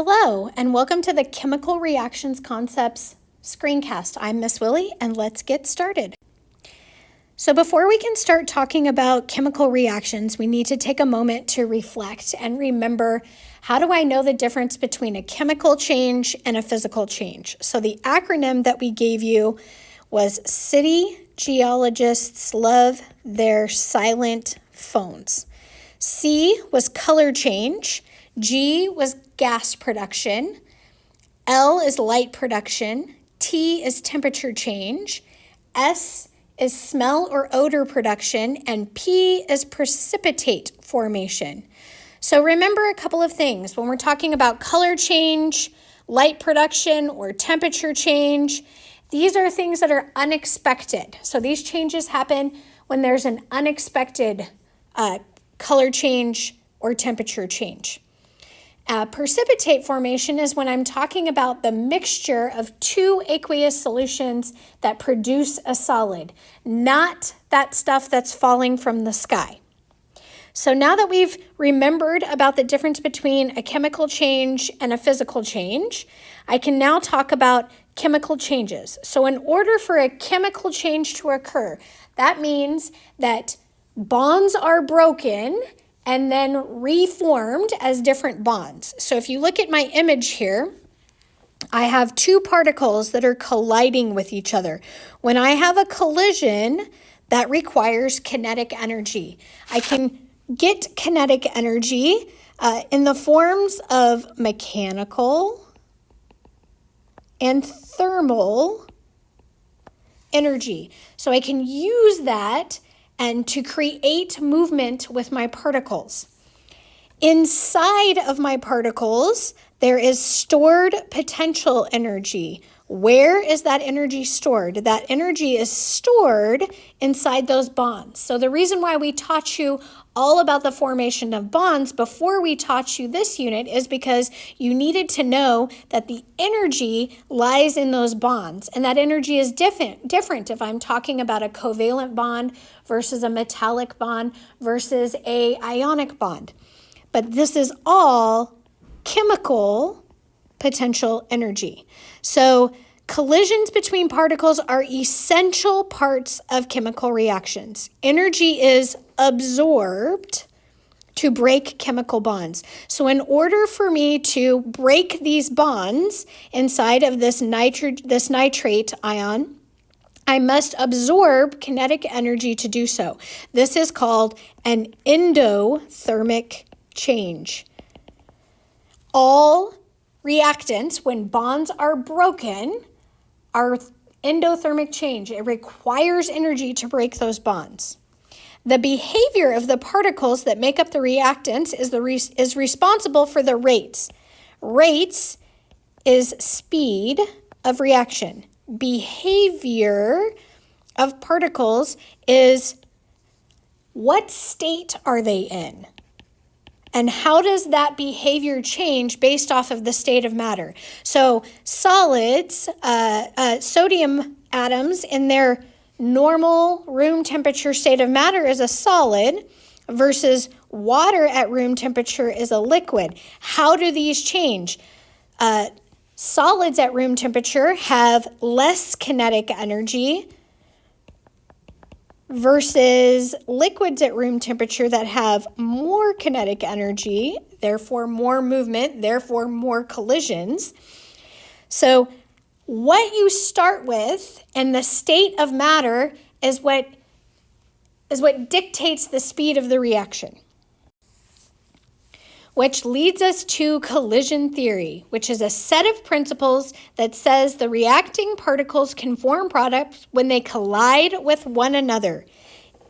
Hello, and welcome to the Chemical Reactions Concepts screencast. I'm Miss Willie, and let's get started. So before we can start talking about chemical reactions, we need to take a moment to reflect and remember, how do I know the difference between a chemical change and a physical change? So the acronym that we gave you was City Geologists Love Their Silent Phones. C was color change. G was gas production. L is light production. T is temperature change. S is smell or odor production. And P is precipitate formation. So remember a couple of things. When we're talking about color change, light production, or temperature change, these are things that are unexpected. So these changes happen when there's an unexpected color change or temperature change. Precipitate formation is when I'm talking about the mixture of two aqueous solutions that produce a solid, not that stuff that's falling from the sky. So now that we've remembered about the difference between a chemical change and a physical change, I can now talk about chemical changes. So in order for a chemical change to occur, that means that bonds are broken and then reformed as different bonds. So if you look at my image here, I have two particles that are colliding with each other. When I have a collision, that requires kinetic energy. I can get kinetic energy in the forms of mechanical and thermal energy. So I can use that and to create movement with my particles. Inside of my particles, there is stored potential energy. Where is that energy stored? That energy is stored inside those bonds. So the reason why we taught you all about the formation of bonds before we taught you this unit is because you needed to know that the energy lies in those bonds. And that energy is different if I'm talking about a covalent bond versus a metallic bond versus a ionic bond. But this is all chemical potential energy. So collisions between particles are essential parts of chemical reactions. Energy is absorbed to break chemical bonds. So in order for me to break these bonds inside of this nitrate ion, I must absorb kinetic energy to do so. This is called an endothermic change. All reactants, when bonds are broken, are endothermic change. It requires energy to break those bonds. The behavior of the particles that make up the reactants is responsible for the rates. Rates is speed of reaction. Behavior of particles is what state are they in? And how does that behavior change based off of the state of matter? So solids, sodium atoms in their normal room temperature state of matter is a solid versus water at room temperature is a liquid. How do these change? Solids at room temperature have less kinetic energy versus liquids at room temperature that have more kinetic energy, therefore more movement, therefore more collisions. So what you start with and the state of matter is what dictates the speed of the reaction. Which leads us to collision theory, which is a set of principles that says the reacting particles can form products when they collide with one another,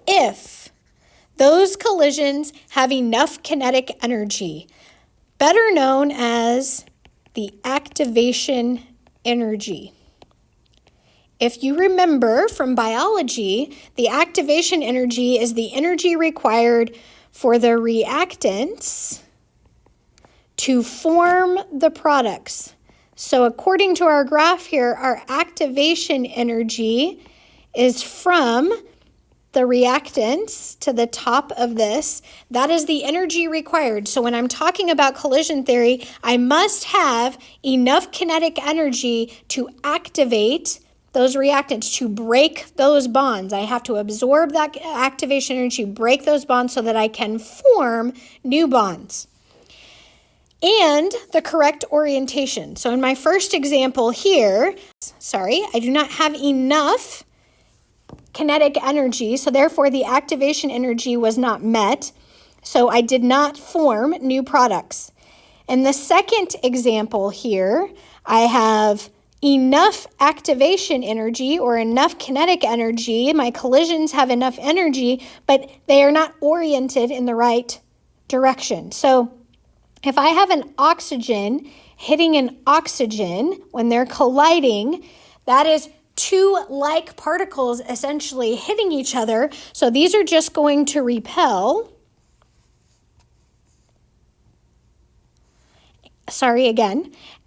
if those collisions have enough kinetic energy, better known as the activation energy. If you remember from biology, the activation energy is the energy required for the reactants to form the products. So according to our graph here, our activation energy is from the reactants to the top of this, that is the energy required. So when I'm talking about collision theory, I must have enough kinetic energy to activate those reactants, to break those bonds. I have to absorb that activation energy, break those bonds so that I can form new bonds. And the correct orientation. So in my first example here, I do not have enough kinetic energy, so therefore the activation energy was not met, so I did not form new products. In the second example here, I have enough activation energy or enough kinetic energy. My collisions have enough energy, but they are not oriented in the right direction. So if I have an oxygen hitting an oxygen when they're colliding, that is two like particles essentially hitting each other. So these are just going to repel.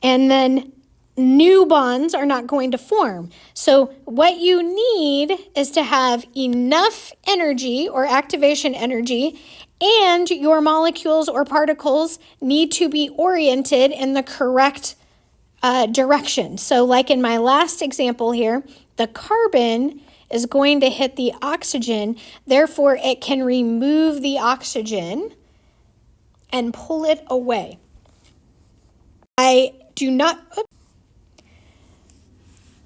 And then new bonds are not going to form. So what you need is to have enough energy or activation energy, and your molecules or particles need to be oriented in the correct direction. So like in my last example here, the carbon is going to hit the oxygen, therefore it can remove the oxygen and pull it away.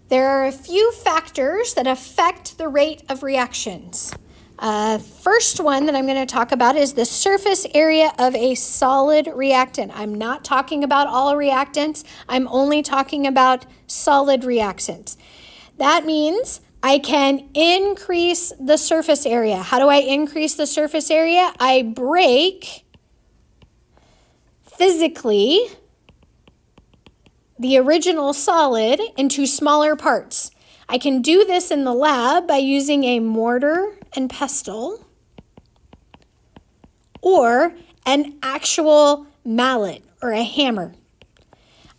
There are a few factors that affect the rate of reactions. First one that I'm going to talk about is the surface area of a solid reactant. I'm not talking about all reactants. I'm only talking about solid reactants. That means I can increase the surface area. How do I increase the surface area? I break physically the original solid into smaller parts. I can do this in the lab by using a mortar and pestle or an actual mallet or a hammer.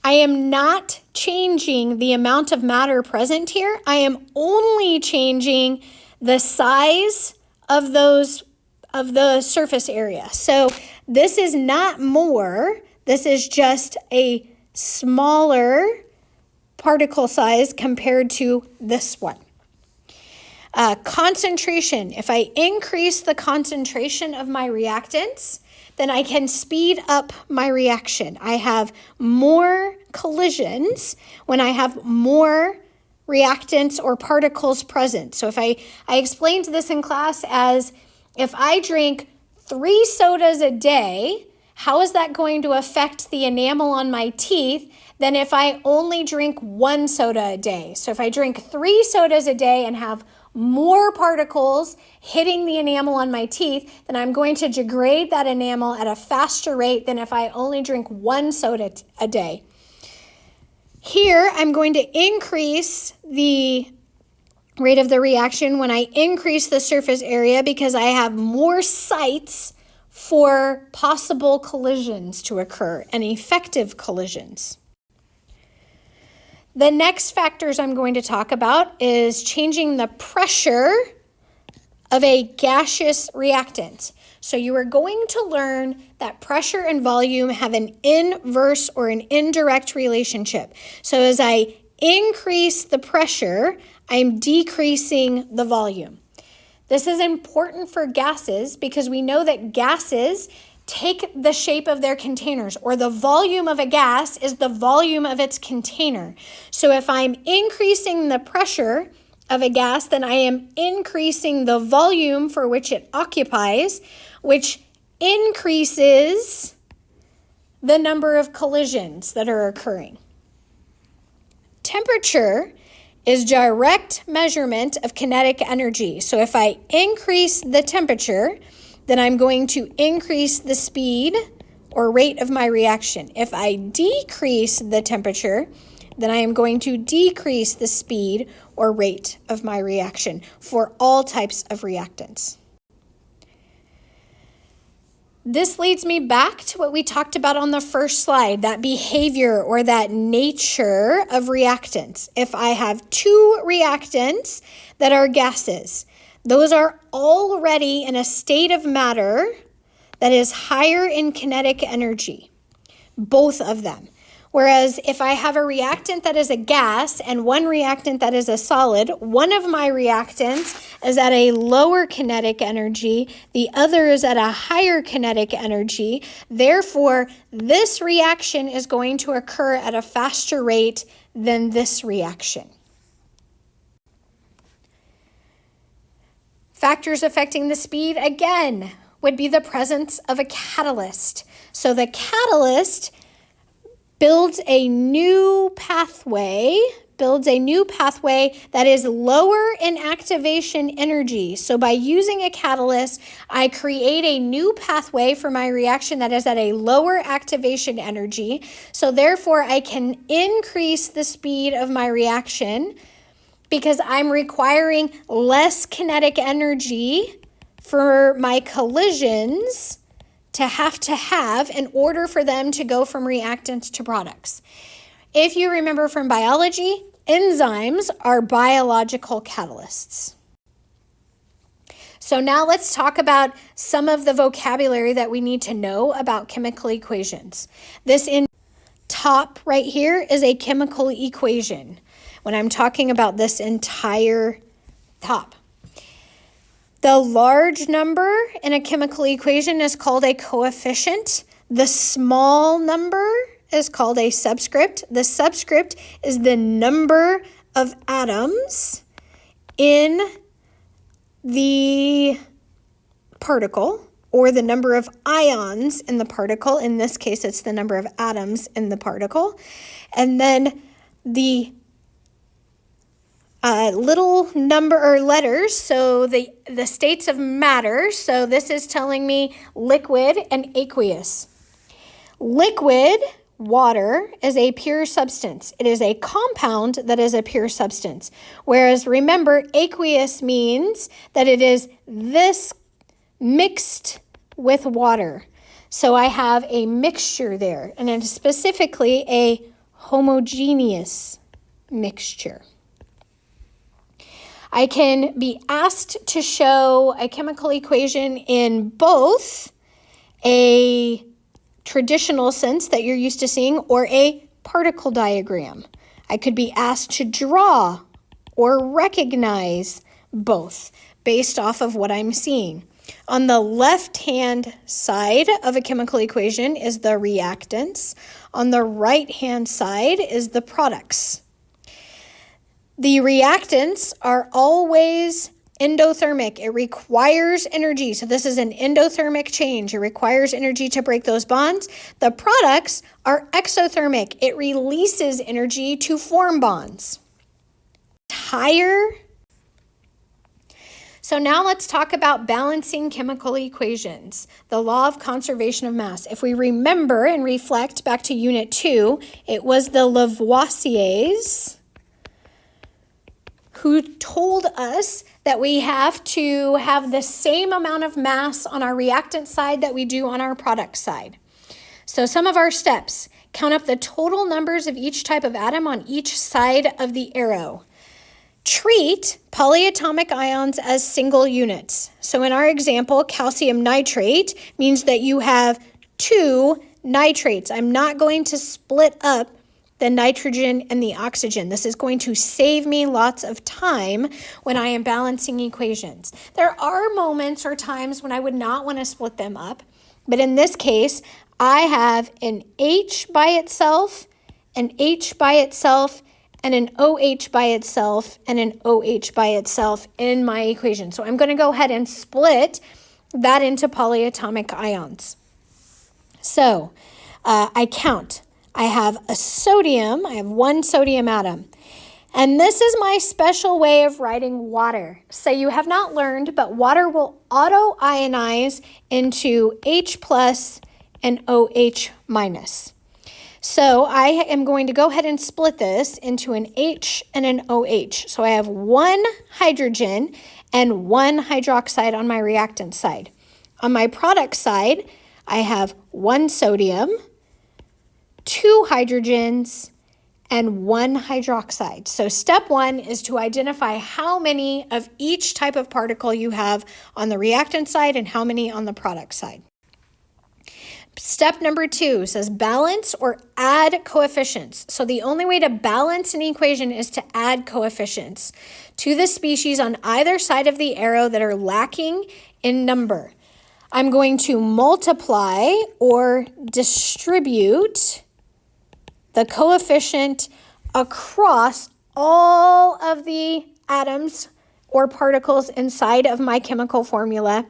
I am not changing the amount of matter present here. I am only changing the size of the surface area. So this is not more. This is just a smaller particle size compared to this one. Concentration. If I increase the concentration of my reactants, then I can speed up my reaction. I have more collisions when I have more reactants or particles present. So if I explained this in class as if I drink 3 sodas a day, how is that going to affect the enamel on my teeth than if I only drink 1 soda a day? So if I drink 3 sodas a day and have more particles hitting the enamel on my teeth, then I'm going to degrade that enamel at a faster rate than if I only drink 1 soda a day. Here, I'm going to increase the rate of the reaction when I increase the surface area because I have more sites for possible collisions to occur and effective collisions. The next factors I'm going to talk about is changing the pressure of a gaseous reactant. So you are going to learn that pressure and volume have an inverse or an indirect relationship. So as I increase the pressure, I'm decreasing the volume. This is important for gases because we know that gases take the shape of their containers, or the volume of a gas is the volume of its container. So if I'm increasing the pressure of a gas, then I am increasing the volume for which it occupies, which increases the number of collisions that are occurring. Temperature is direct measurement of kinetic energy. So if I increase the temperature, then I'm going to increase the speed or rate of my reaction. If I decrease the temperature, then I am going to decrease the speed or rate of my reaction for all types of reactants. This leads me back to what we talked about on the first slide, that behavior or that nature of reactants. If I have 2 reactants that are gases, those are already in a state of matter that is higher in kinetic energy, both of them. Whereas if I have a reactant that is a gas and one reactant that is a solid, one of my reactants is at a lower kinetic energy, the other is at a higher kinetic energy. Therefore, this reaction is going to occur at a faster rate than this reaction. Factors affecting the speed, again, would be the presence of a catalyst. So the catalyst builds a new pathway that is lower in activation energy. So by using a catalyst, I create a new pathway for my reaction that is at a lower activation energy. So therefore, I can increase the speed of my reaction because I'm requiring less kinetic energy for my collisions to have in order for them to go from reactants to products. If you remember from biology, enzymes are biological catalysts. So now let's talk about some of the vocabulary that we need to know about chemical equations. This in top right here is a chemical equation when I'm talking about this entire top. The large number in a chemical equation is called a coefficient. The small number is called a subscript. The subscript is the number of atoms in the particle, or the number of ions in the particle. In this case, it's the number of atoms in the particle. And then the little number or letters, so the states of matter. So this is telling me liquid and aqueous. Liquid, water, is a pure substance. It is a compound that is a pure substance. Whereas remember, aqueous means that it is this mixed with water. So I have a mixture there, and it is specifically a homogeneous mixture. I can be asked to show a chemical equation in both a traditional sense that you're used to seeing or a particle diagram. I could be asked to draw or recognize both based off of what I'm seeing. On the left-hand side of a chemical equation is the reactants. On the right-hand side is the products. The reactants are always endothermic. It requires energy. So this is an endothermic change. It requires energy to break those bonds. The products are exothermic. It releases energy to form bonds. So now let's talk about balancing chemical equations, the law of conservation of mass. If we remember and reflect back to Unit 2, it was the Lavoisiers who told us that we have to have the same amount of mass on our reactant side that we do on our product side. So some of our steps: count up the total numbers of each type of atom on each side of the arrow. Treat polyatomic ions as single units. So in our example, calcium nitrate means that you have 2 nitrates. I'm not going to split up the nitrogen and the oxygen. This is going to save me lots of time when I am balancing equations. There are moments or times when I would not want to split them up, but in this case, I have an H by itself, an H by itself, and an OH by itself, and an OH by itself in my equation. So I'm going to go ahead and split that into polyatomic ions. So I count. I have a sodium. I have 1 sodium atom. And this is my special way of writing water. So you have not learned, but water will auto-ionize into H plus and OH minus. So I am going to go ahead and split this into an H and an OH. So I have 1 hydrogen and 1 hydroxide on my reactant side. On my product side, I have 1 sodium, 2 hydrogens, and 1 hydroxide. So step 1 is to identify how many of each type of particle you have on the reactant side and how many on the product side. Step number 2 says balance or add coefficients. So the only way to balance an equation is to add coefficients to the species on either side of the arrow that are lacking in number. I'm going to multiply or distribute the coefficient across all of the atoms or particles inside of my chemical formula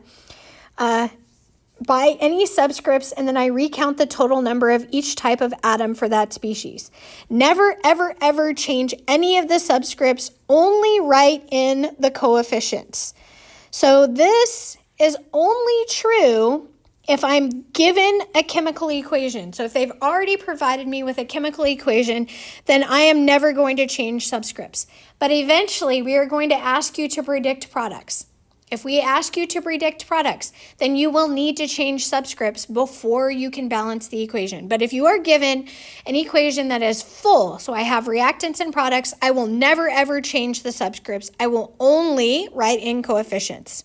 by any subscripts, and then I recount the total number of each type of atom for that species. Never, ever, ever change any of the subscripts, only write in the coefficients. So this is only true if I'm given a chemical equation. So if they've already provided me with a chemical equation, then I am never going to change subscripts. But eventually we are going to ask you to predict products. If we ask you to predict products, then you will need to change subscripts before you can balance the equation. But if you are given an equation that is full, so I have reactants and products, I will never ever change the subscripts. I will only write in coefficients.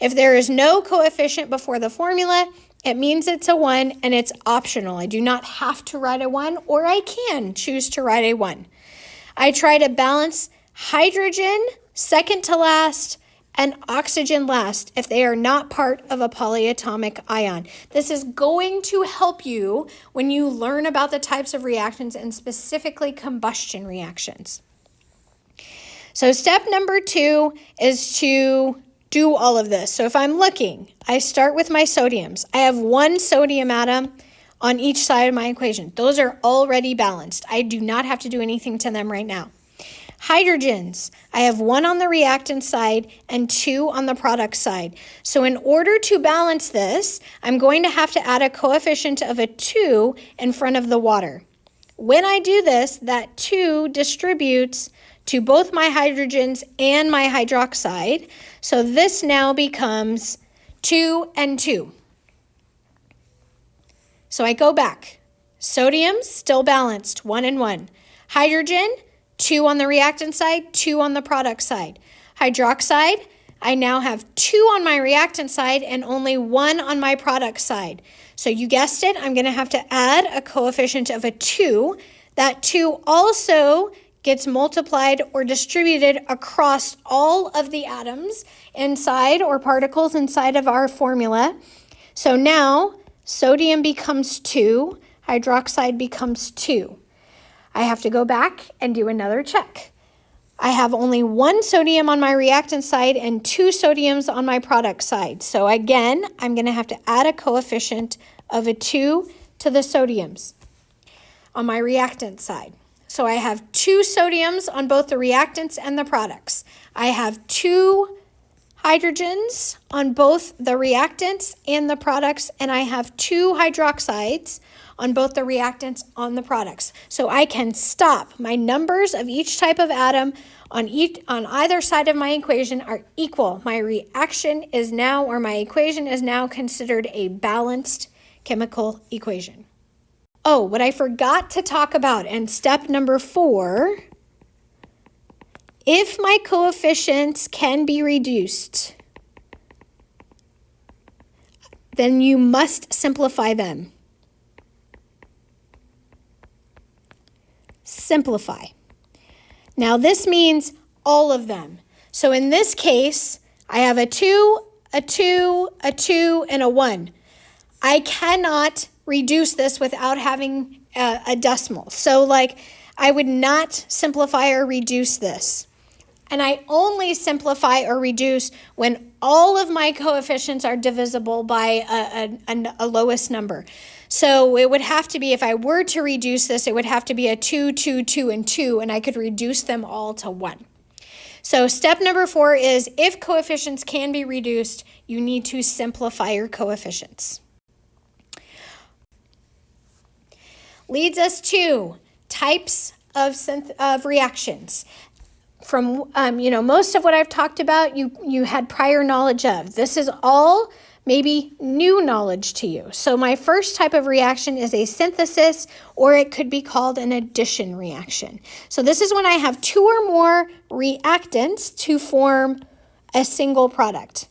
If there is no coefficient before the formula, it means it's a 1 and it's optional. I do not have to write a 1, or I can choose to write a 1. I try to balance hydrogen second to last and oxygen last if they are not part of a polyatomic ion. This is going to help you when you learn about the types of reactions and specifically combustion reactions. So step number 2 is to do all of this. So if I'm looking, I start with my sodiums. I have 1 sodium atom on each side of my equation. Those are already balanced. I do not have to do anything to them right now. Hydrogens, I have 1 on the reactant side and 2 on the product side. So in order to balance this, I'm going to have to add a coefficient of a 2 in front of the water. When I do this, that 2 distributes to both my hydrogens and my hydroxide. So this now becomes 2 and 2. So I go back. Sodium, still balanced, 1 and 1. Hydrogen, 2 on the reactant side, 2 on the product side. Hydroxide, I now have 2 on my reactant side and only 1 on my product side. So you guessed it, I'm going to have to add a coefficient of a 2. That 2 also gets multiplied or distributed across all of the atoms inside or particles inside of our formula. So now sodium becomes 2, hydroxide becomes 2. I have to go back and do another check. I have only 1 sodium on my reactant side and 2 sodiums on my product side. So again, I'm going to have to add a coefficient of a 2 to the sodiums on my reactant side. So I have 2 sodiums on both the reactants and the products. I have 2 hydrogens on both the reactants and the products, and I have 2 hydroxides on both the reactants and the products. So I can stop. My numbers of each type of atom on either side of my equation are equal. My reaction is now, or my equation is now considered a balanced chemical equation. Oh, what I forgot to talk about, and step number 4, if my coefficients can be reduced, then you must simplify them. Simplify. Now this means all of them. So in this case, I have a 2, a 2, a 2, and a 1. I cannot reduce this without having a decimal. So I would not simplify or reduce this. And I only simplify or reduce when all of my coefficients are divisible by a lowest number. So it would have to be, if I were to reduce this, it would have to be a 2, 2, 2, and 2, and I could reduce them all to 1. So step number 4 is, if coefficients can be reduced, you need to simplify your coefficients. Leads us to types of reactions. From most of what I've talked about, you had prior knowledge of. This is all maybe new knowledge to you. So my first type of reaction is a synthesis, or it could be called an addition reaction. So this is when I have two or more reactants to form a single product.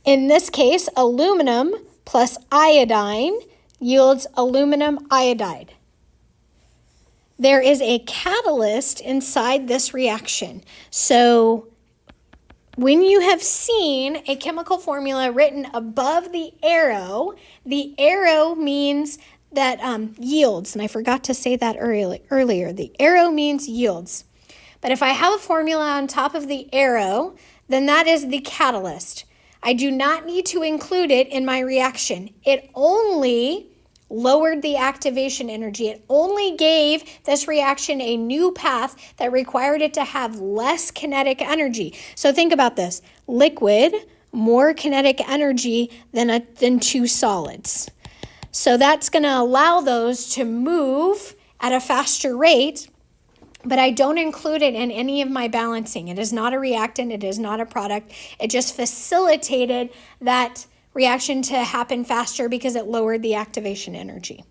In this case, aluminum plus iodine yields aluminum iodide. There is a catalyst inside this reaction. So when you have seen a chemical formula written above the arrow means that yields, and I forgot to say that earlier. The arrow means yields. But if I have a formula on top of the arrow, then that is the catalyst. I do not need to include it in my reaction. It only lowered the activation energy. It only gave this reaction a new path that required it to have less kinetic energy. So think about this. Liquid, more kinetic energy than two solids. So that's going to allow those to move at a faster rate, but I don't include it in any of my balancing. It is not a reactant. It is not a product. It just facilitated that reaction to happen faster because it lowered the activation energy.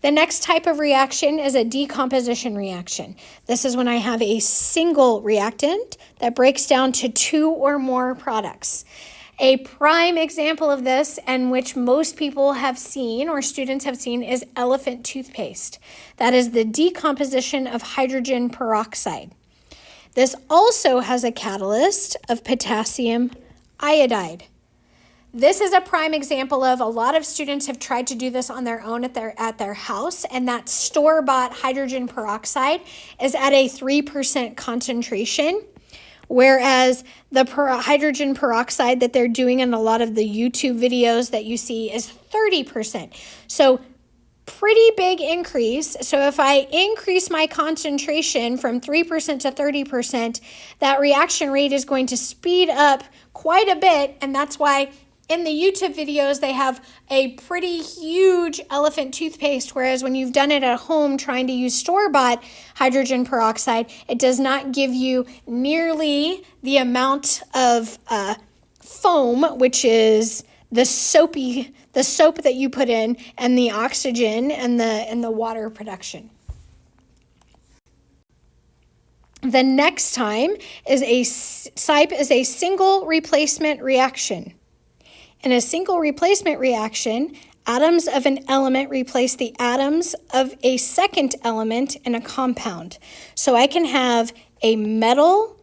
The next type of reaction is a decomposition reaction. This is when I have a single reactant that breaks down to two or more products. A prime example of this, and which most people have seen or students have seen, is elephant toothpaste. That is the decomposition of hydrogen peroxide. This also has a catalyst of potassium iodide. This is a prime example of a lot of students have tried to do this on their own at their house, and that store-bought hydrogen peroxide is at a 3% concentration, whereas the hydrogen peroxide that they're doing in a lot of the YouTube videos that you see is 30%. So pretty big increase. So if I increase my concentration from 3% to 30%, that reaction rate is going to speed up quite a bit, and that's why in the YouTube videos, they have a pretty huge elephant toothpaste, whereas when you've done it at home trying to use store-bought hydrogen peroxide, it does not give you nearly the amount of foam, which is the soap that you put in, and the oxygen and the water production. The next type is a single replacement reaction. In a single replacement reaction, atoms of an element replace the atoms of a second element in a compound. So I can have a metal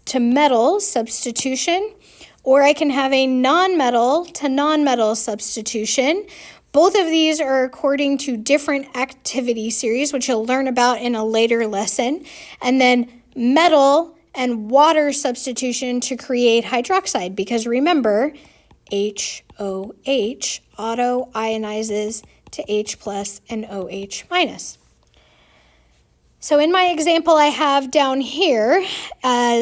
to metal substitution, or I can have a non-metal to non-metal substitution. Both of these are according to different activity series, which you'll learn about in a later lesson. And then metal and water substitution to create hydroxide, because remember, HOH auto-ionizes to H plus and OH minus. So in my example I have down here,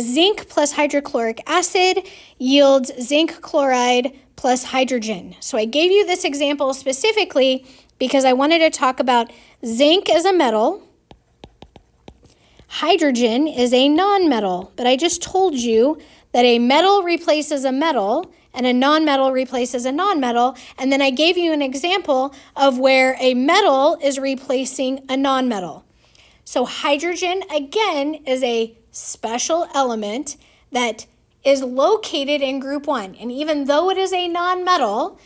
zinc plus hydrochloric acid yields zinc chloride plus hydrogen. So I gave you this example specifically because I wanted to talk about zinc as a metal. Hydrogen is a non-metal, but I just told you that a metal replaces a metal and a non-metal replaces a non-metal, and then I gave you an example of where a metal is replacing a non-metal. So hydrogen, again, is a special element that is located in group 1, and even though it is a non-metal,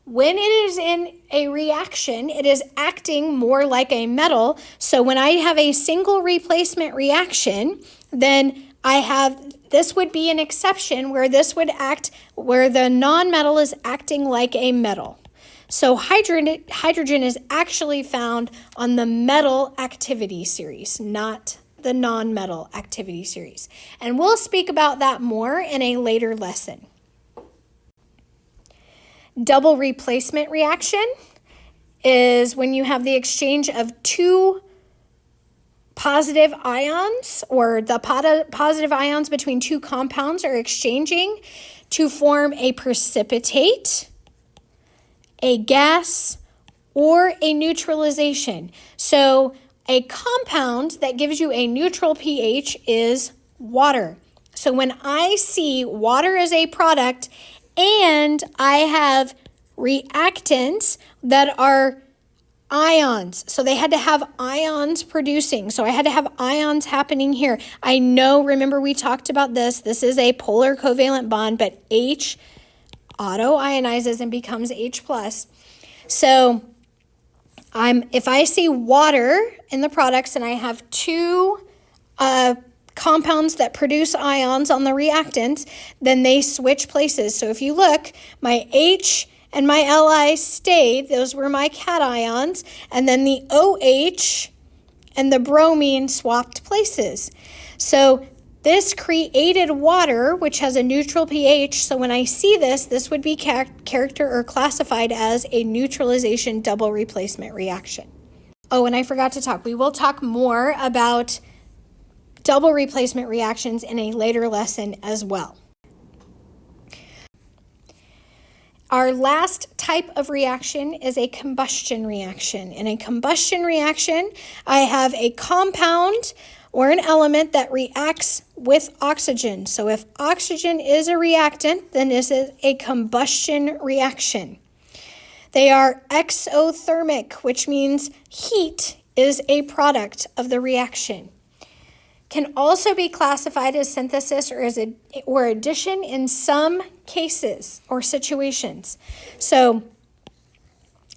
when it is in a reaction, it is acting more like a metal. So when I have a single replacement reaction, then this would be an exception where this would act where the non-metal is acting like a metal. So hydrogen is actually found on the metal activity series, not the non-metal activity series. And we'll speak about that more in a later lesson. Double replacement reaction is when you have the exchange of two positive ions, or the positive ions between two compounds are exchanging to form a precipitate, a gas, or a neutralization. So a compound that gives you a neutral pH is water. So when I see water as a product and I have reactants that are ions, so they had to have ions producing. So I had to have ions happening here. I know, remember we talked about this. This is a polar covalent bond, but H auto-ionizes and becomes H+. So if I see water in the products and I have two compounds that produce ions on the reactants, then they switch places. So if you look, my H and my Li stayed. Those were my cations. And then the OH and the bromine swapped places. So this created water, which has a neutral pH. So when I see this, this would be character or classified as a neutralization double replacement reaction. Oh, and I forgot to talk. We will talk more about double replacement reactions in a later lesson as well. Our last type of reaction is a combustion reaction. In a combustion reaction, I have a compound or an element that reacts with oxygen. So if oxygen is a reactant, then this is a combustion reaction. They are exothermic, which means heat is a product of the reaction. Can also be classified as synthesis or addition in some cases or situations. So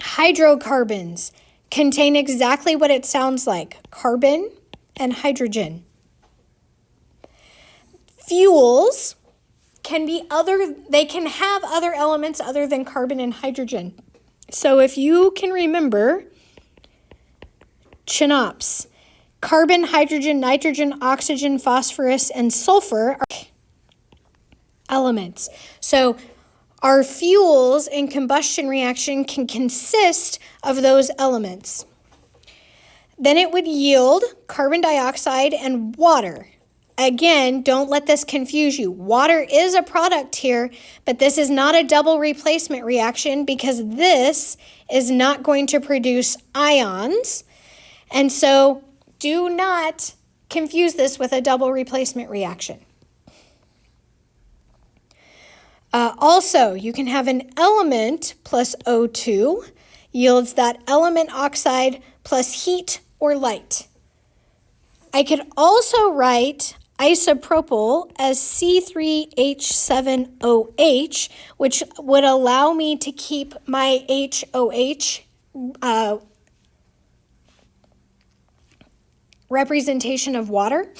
hydrocarbons contain exactly what it sounds like, carbon and hydrogen. Fuels can have other elements other than carbon and hydrogen. So if you can remember CHNOPS, carbon, hydrogen, nitrogen, oxygen, phosphorus, and sulfur are elements. So our fuels in combustion reaction can consist of those elements. Then it would yield carbon dioxide and water. Again, don't let this confuse you. Water is a product here, but this is not a double replacement reaction because this is not going to produce ions. And so do not confuse this with a double replacement reaction. Also, you can have an element plus O2 yields that element oxide plus heat or light. I could also write isopropyl as C3H7OH, which would allow me to keep my HOH representation of water.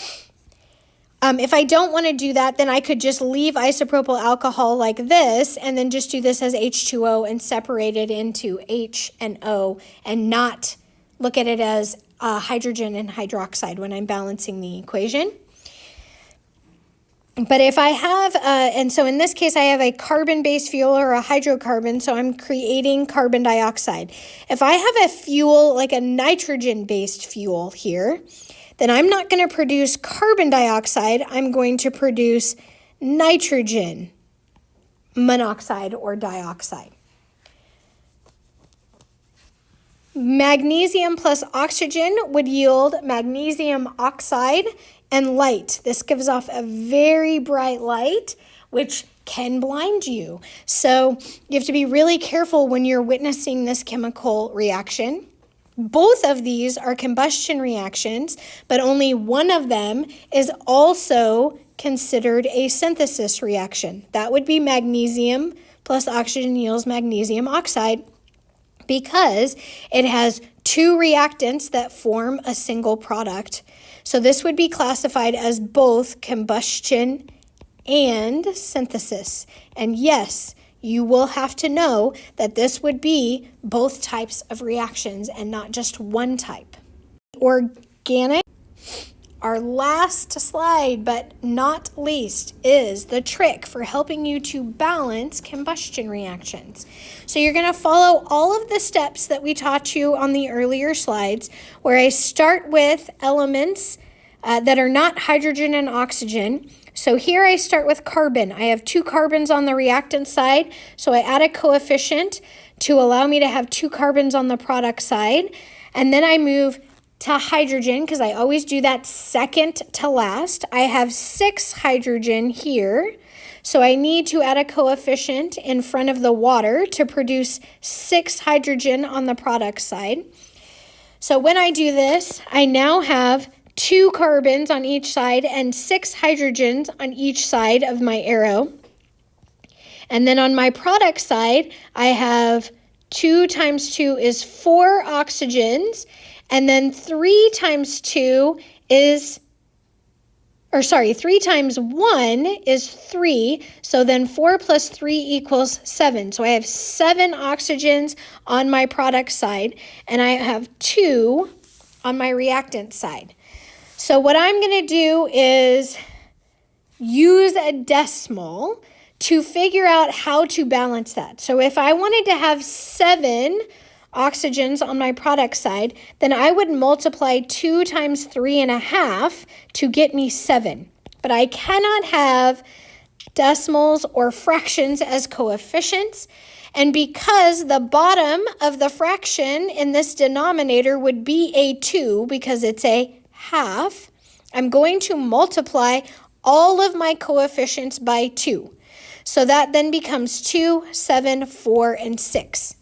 If I don't want to do that, then I could just leave isopropyl alcohol like this and then just do this as H2O and separate it into H and O and not look at it as hydrogen and hydroxide when I'm balancing the equation. But if I have, and so in this case, I have a carbon-based fuel or a hydrocarbon, so I'm creating carbon dioxide. If I have a fuel, like a nitrogen-based fuel here, then I'm not going to produce carbon dioxide, I'm going to produce nitrogen monoxide or dioxide. Magnesium plus oxygen would yield magnesium oxide and light. This gives off a very bright light, which can blind you. So you have to be really careful when you're witnessing this chemical reaction. Both of these are combustion reactions, but only one of them is also considered a synthesis reaction. That would be magnesium plus oxygen yields magnesium oxide because it has two reactants that form a single product. So this would be classified as both combustion and synthesis. And yes, you will have to know that this would be both types of reactions and not just one type. Organic, our last slide, but not least, is the trick for helping you to balance combustion reactions. So you're going to follow all of the steps that we taught you on the earlier slides, where I start with elements that are not hydrogen and oxygen. So here I start with carbon. I have two carbons on the reactant side, so I add a coefficient to allow me to have two carbons on the product side. And then I move to hydrogen, because I always do that second to last, I have 6 hydrogen here. So I need to add a coefficient in front of the water to produce 6 hydrogen on the product side. So when I do this, I now have 2 carbons on each side and 6 hydrogens on each side of my arrow. And then on my product side, I have 2 times 2 is 4 oxygens, and then 3 times 1 is 3, so then 4 plus 3 equals 7. So I have 7 oxygens on my product side, and I have 2 on my reactant side. So what I'm going to do is use a decimal to figure out how to balance that. So if I wanted to have 7 oxygens on my product side, then I would multiply 2 times 3.5 to get me 7. But I cannot have decimals or fractions as coefficients. And because the bottom of the fraction in this denominator would be a 2 because it's a half, I'm going to multiply all of my coefficients by 2. So that then becomes 2, 7, 4, and 6.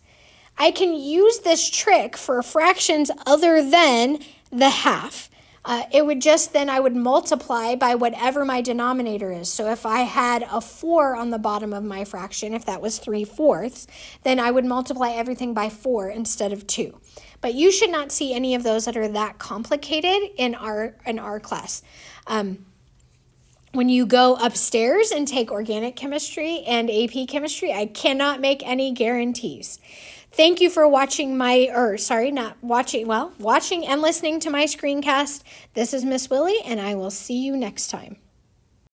I can use this trick for fractions other than the half. It would just then I would multiply by whatever my denominator is. So if I had a 4 on the bottom of my fraction, if that was 3/4, then I would multiply everything by 4 instead of 2. But you should not see any of those that are that complicated in our class. When you go upstairs and take organic chemistry and AP chemistry, I cannot make any guarantees. Thank you for watching watching and listening to my screencast. This is Miss Willie, and I will see you next time.